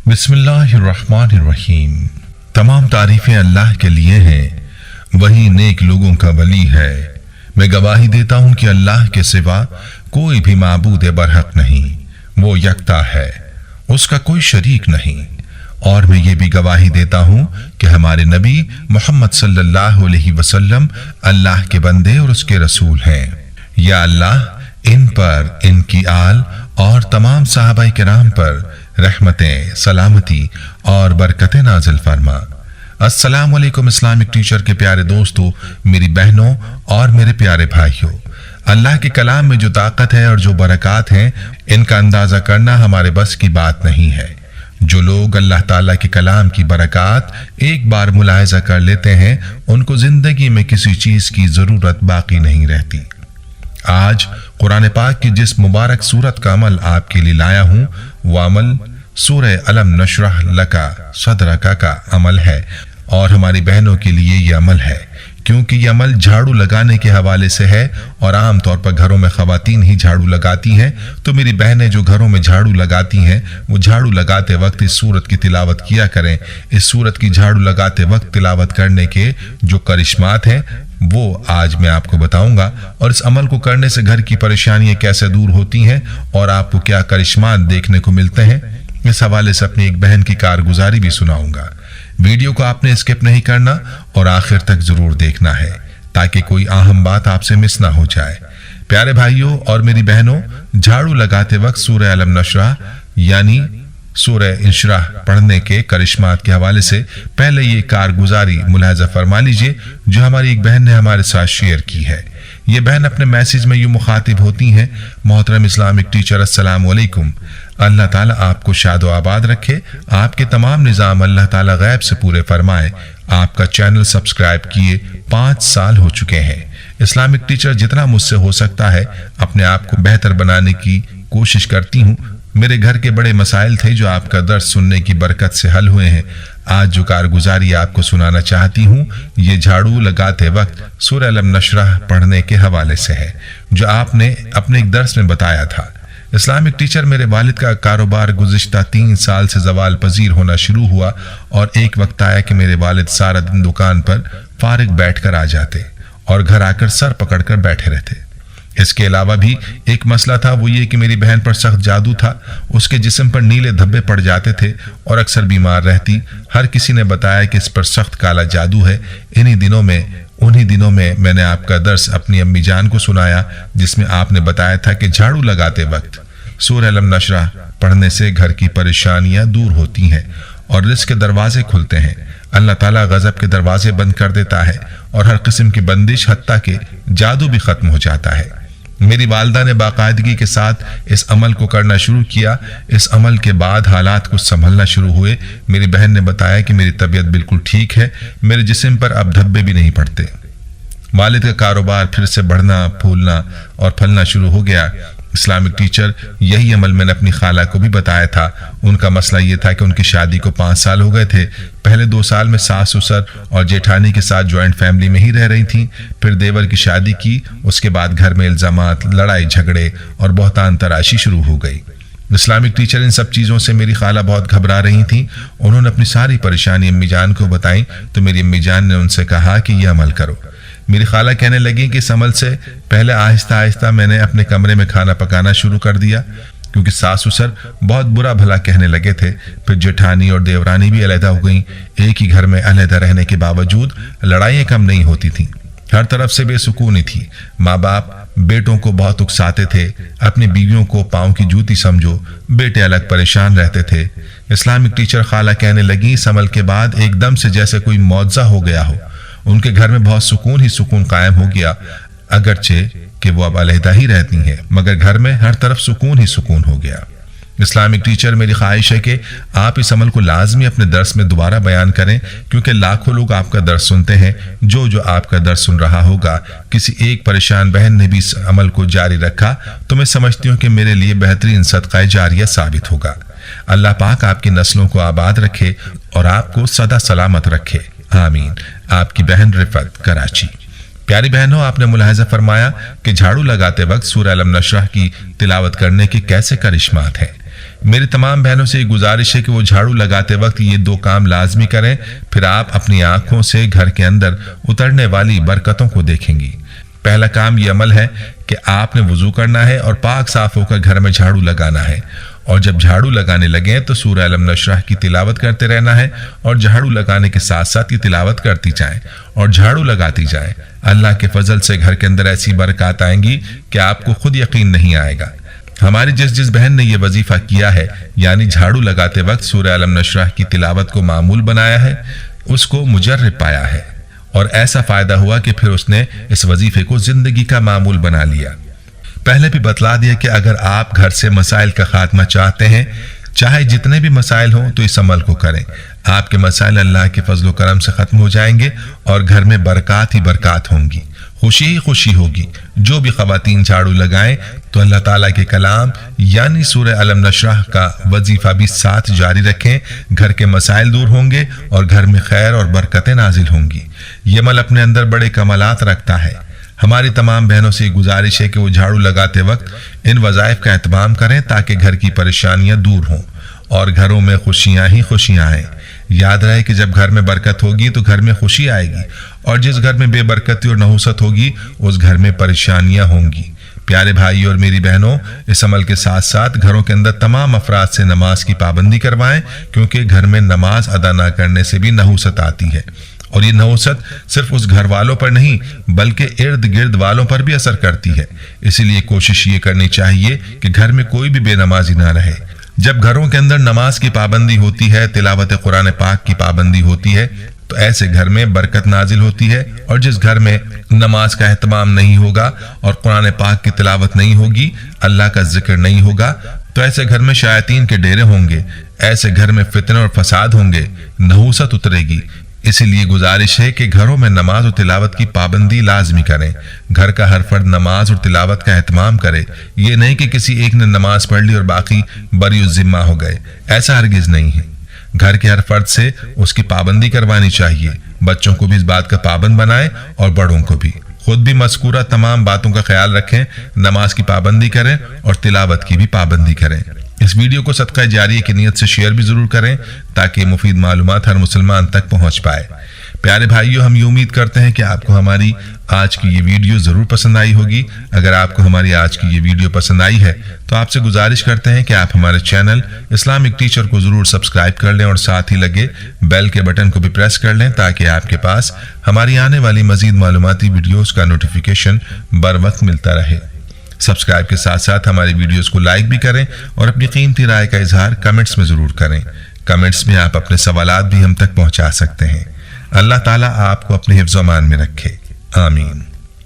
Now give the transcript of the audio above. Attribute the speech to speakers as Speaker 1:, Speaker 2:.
Speaker 1: बिस्मिल्लाहिर्रहमानिर्रहीम। तमाम तारीफें अल्लाह के लिए हैं, वही नेक लोगों का वली है। मैं गवाही देता हूँ कि अल्लाह के सिवा कोई भी माबूद बरहक नहीं, वो यकता है, उसका कोई शरीक नहीं। और मैं ये भी गवाही देता हूँ कि हमारे नबी मोहम्मद सल्लल्लाहु अलैहि वसल्लम अल्लाह के बंदे और उसके रसूल हैं। या अल्लाह इन पर, इनकी आल और तमाम सहाबाए किराम पर रहमतें, सलामती और बरकतें नाज़िल फरमा। अस्सलाम वालेकुम इस्लामिक टीचर के प्यारे दोस्तों, मेरी बहनों और मेरे प्यारे भाइयों, अल्लाह के कलाम में जो ताकत है और जो बरकत हैं, इनका अंदाजा करना हमारे बस की बात नहीं है। जो लोग अल्लाह ताला के कलाम की बरकत एक बार मुलाहिजा कर लेते हैं, उनको जिंदगी में किसी चीज की जरूरत बाकी नहीं रहती। आज कुरान पाक की जिस मुबारक सूरत का अमल आपके लिए लाया हूं, वो अमल सूरह अलम नशरह लका सदरका का अमल है। और हमारी बहनों के लिए ये अमल है, क्योंकि ये अमल झाड़ू लगाने के हवाले से है और आम तौर पर घरों में खवातीन ही झाड़ू लगाती हैं। तो मेरी बहनें जो घरों में झाड़ू लगाती हैं, वो झाड़ू लगाते वक्त इस सूरत की तिलावत किया करें। इस सूरत की झाड़ू लगाते वक्त तिलावत करने के जो करिश्मात हैं, वो आज मैं आपको बताऊंगा। और इस अमल को करने से घर की परेशानियां कैसे दूर होती हैं और आपको क्या करिश्मात देखने को मिलते हैं, इस हवाले से अपनी एक बहन की कारगुजारी भी सुनाऊंगा। वीडियो को आपने स्किप नहीं करना और आखिर तक जरूर देखना है, ताकि कोई अहम बात आपसे मिस ना हो जाए। प्यारे भाइयों और मेरी बहनों, झाड़ू लगाते वक्त सूरह अलम नशरह यानी सूरह इंशराह पढ़ने के करिश्मात के हवाले से पहले ये कारगुजारी मुलाहिजा फरमा लीजिए, जो हमारी एक बहन ने हमारे साथ शेयर की है। ये बहन अपने मैसेज में यूं मुखातिब होती हैं, मोहतरम इस्लामिक टीचर अस्सलाम वालेकुम, अल्लाह ताला आपको शाद व आबाद रखे, आपके तमाम निज़ाम अल्लाह ताला गैब से पूरे फरमाए। आपका चैनल सब्सक्राइब किए 5 साल हो चुके हैं। इस्लामिक टीचर जितना मुझसे हो सकता है अपने आप को बेहतर बनाने की कोशिश करती हूँ। मेरे घर के बड़े मसाइल थे जो आपका दर्स सुनने की बरकत से हल हुए हैं। आज जो कारगुजारी आपको सुनाना चाहती हूँ, ये झाड़ू लगाते वक्त सूरह अलम नशरह पढ़ने के हवाले से है, जो आपने अपने एक दर्स में बताया था। इस्लामिक टीचर, मेरे वालिद का कारोबार गुज़िश्ता 3 साल से ज़वाल पजीर होना शुरू हुआ और एक वक्त आया कि मेरे वालिद सारा दिन दुकान पर फारिग बैठकर आ जाते और घर आकर सर पकड़कर बैठे रहते। इसके अलावा भी एक मसला था, वो ये कि मेरी बहन पर सख्त जादू था। उसके जिस्म पर नीले धब्बे पड़ जाते थे और अक्सर बीमार रहती। हर किसी ने बताया कि इस पर सख्त काला जादू है। उन्हीं दिनों में मैंने आपका दर्स अपनी अम्मी जान को सुनाया, जिसमें आपने बताया था कि झाड़ू लगाते वक्त सूरह अलम नशरह पढ़ने से घर की परेशानियां दूर होती हैं और रिज़्क़ के दरवाजे खुलते हैं। अल्लाह ताला गज़ब के दरवाजे बंद कर देता है और हर किस्म की बंदिश, हत्ता के जादू भी खत्म हो जाता है। मेरी वालदा ने बाकायदगी के साथ इस अमल को करना शुरू किया। इस अमल के बाद हालात कुछ संभलना शुरू हुए। मेरी बहन ने बताया कि मेरी तबीयत बिल्कुल ठीक है, मेरे जिस्म पर अब धब्बे भी नहीं पड़ते। वालिद का कारोबार फिर से बढ़ना, फूलना और फलना शुरू हो गया। इस्लामिक टीचर, यही अमल मैंने अपनी खाला को भी बताया था। उनका मसला ये था कि उनकी शादी को 5 साल हो गए थे। पहले 2 साल में सास ससुर और जेठानी के साथ ज्वाइंट फैमिली में ही रह रही थी। फिर देवर की शादी की, उसके बाद घर में इल्जामात, लड़ाई झगड़े और बहुतान तराशी शुरू हो गई। इस्लामिक टीचर, इन सब चीज़ों से मेरी खाला बहुत घबरा रही थी। उन्होंने अपनी सारी परेशानी अम्मी जान को बताई, तो मेरी अम्मी जान ने उनसे कहा कि यह अमल करो। मेरी खाला कहने लगी कि इस अमल से पहले आहिस्ता आहिस्ता मैंने अपने कमरे में खाना पकाना शुरू कर दिया, क्योंकि सास ससुर बहुत बुरा भला कहने लगे थे। फिर जेठानी और देवरानी भी अलहदा हो गईं। एक ही घर में अलहदा रहने के बावजूद लड़ाइयाँ कम नहीं होती थीं। हर तरफ से बेसुकूनी थी। माँ बाप बेटों को बहुत उकसाते थे। अपनी बीवियों को पाँव की जूती समझो, बेटे अलग परेशान रहते थे। इस्लामिक टीचर, खाला कहने लगी, इस अमल के बाद एकदम से जैसे कोई मौजज़ा हो गया हो। उनके घर में बहुत सुकून ही सुकून कायम हो गया। अगरचे कि वो अब अलहदा ही रहती हैं, मगर घर में हर तरफ सुकून ही सुकून हो गया। इस्लामिक टीचर, मेरी ख्वाहिश है कि आप इस अमल को लाजमी अपने दर्स में दोबारा बयान करें, क्योंकि लाखों लोग आपका दर्स सुनते हैं। जो आपका दर्स सुन रहा होगा, किसी एक परेशान बहन ने भी इस अमल को जारी रखा, तो मैं समझती हूँ कि मेरे लिए बेहतरीन सदका जारिया साबित होगा। अल्लाह पाक आपकी नस्लों को आबाद रखे और आपको सदा सलामत रखे, आमीन। आपकी बहन रिफत, कराची। प्यारी बहनों, आपने मुलाहिजा फरमाया कि झाड़ू लगाते वक्त सूरह अलम नशरह की तिलावत करने के कैसे करिश्मात हैं। मेरी तमाम बहनों से गुजारिश है कि वो झाड़ू लगाते वक्त ये 2 काम लाजमी करें, फिर आप अपनी आंखों से घर के अंदर उतरने वाली बरकतों को देखेंगी। पहला काम ये अमल है कि आपने वुजू करना है और पाक साफ होकर घर में झाड़ू लगाना है, और जब झाड़ू लगाने लगे तो सूरह अलम नशरह की तिलावत करते रहना है, और झाड़ू लगाने के साथ साथ ये तिलावत करती जाएं और झाड़ू लगाती जाएं। अल्लाह के फजल से घर के अंदर ऐसी बरकत आएंगी कि आपको खुद यकीन नहीं आएगा। हमारी जिस बहन ने ये वजीफा किया है, यानी झाड़ू लगाते वक्त सूरह अलम नशरह की तिलावत को मामूल बनाया है, उसको मुजर्रब पाया है, और ऐसा फायदा हुआ कि फिर उसने इस वजीफे को जिंदगी का मामूल बना लिया। पहले भी बतला दिया कि अगर आप घर से मसाइल का खात्मा चाहते हैं, चाहे जितने भी मसाइल हों, तो इस अमल को करें। आपके मसाइल अल्लाह के फजल करम से खत्म हो जाएंगे और घर में बरकत ही बरकत होंगी, खुशी ही खुशी होगी। जो भी खवातीन झाड़ू लगाएं तो अल्लाह ताला के कलाम यानी सूरह अलम नशरह का वजीफा भी साथ जारी रखें। घर के मसाइल दूर होंगे और घर में खैर और बरकतें नाजिल होंगी। ये अमल अपने अंदर बड़े कमालात रखता है। हमारी तमाम बहनों से गुजारिश है कि वो झाड़ू लगाते वक्त इन वज़ाइफ का एहतमाम करें ताकि घर की परेशानियां दूर हों और घरों में खुशियां ही खुशियां आएं। याद रहे कि जब घर में बरकत होगी तो घर में खुशी आएगी, और जिस घर में बेबरकती और नहुसत होगी उस घर में परेशानियां होंगी। प्यारे भाई और मेरी बहनों, इस अमल के साथ साथ घरों के अंदर तमाम अफराद से नमाज की पाबंदी करवाएं, क्योंकि घर में नमाज अदा ना करने से भी नहुसत आती है, और ये नहुसत सिर्फ उस घर वालों पर नहीं बल्कि इर्द गिर्द वालों पर भी असर करती है। इसीलिए कोशिश ये करनी चाहिए कि घर में कोई भी बेनमाजी ना रहे। जब घरों के अंदर नमाज की पाबंदी होती है, तिलावत कुरान पाक की पाबंदी होती है, तो ऐसे घर में बरकत नाजिल होती है। और जिस घर में नमाज का एहतमाम नहीं होगा और कुरान पाक की तिलावत नहीं होगी, अल्लाह का जिक्र नहीं होगा, तो ऐसे घर में शयातीन के डेरे होंगे, ऐसे घर में फितने और फसाद होंगे, नहुसत उतरेगी। इसीलिए गुजारिश है कि घरों में नमाज और तिलावत की पाबंदी लाजमी करें। घर का हर फर्द नमाज और तिलावत का एहतमाम करे। ये नहीं कि किसी एक ने नमाज पढ़ ली और बाकी बरीउज़्ज़िम्मा हो गए, ऐसा हरगिज नहीं है। घर के हर फर्द से उसकी पाबंदी करवानी चाहिए। बच्चों को भी इस बात का पाबंद बनाएं और बड़ों को भी। खुद भी मज़कूरा तमाम बातों का ख्याल रखें, नमाज की पाबंदी करें और तिलावत की भी पाबंदी करें। इस वीडियो को सदका जारिया की नीयत से शेयर भी जरूर करें ताकि मुफीद मालूमात हर मुसलमान तक पहुंच पाए। प्यारे भाइयों, हम ये उम्मीद करते हैं कि आपको हमारी आज की ये वीडियो जरूर पसंद आई होगी। अगर आपको हमारी आज की ये वीडियो पसंद आई है तो आपसे गुजारिश करते हैं कि आप हमारे चैनल इस्लामिक टीचर को जरूर सब्सक्राइब कर लें और साथ ही लगे बेल के बटन को भी प्रेस कर लें ताकि आपके पास हमारी आने वाली मजीद मालूमाती वीडियोस का नोटिफिकेशन बर वक्त मिलता रहे। सब्सक्राइब के साथ साथ हमारी वीडियोस को लाइक भी करें और अपनी कीमती राय का इजहार कमेंट्स में जरूर करें। कमेंट्स में आप अपने सवालात भी हम तक पहुंचा सकते हैं। अल्लाह ताला आपको अपने हिफ्ज़-ओ-अमान में रखे। आमीन।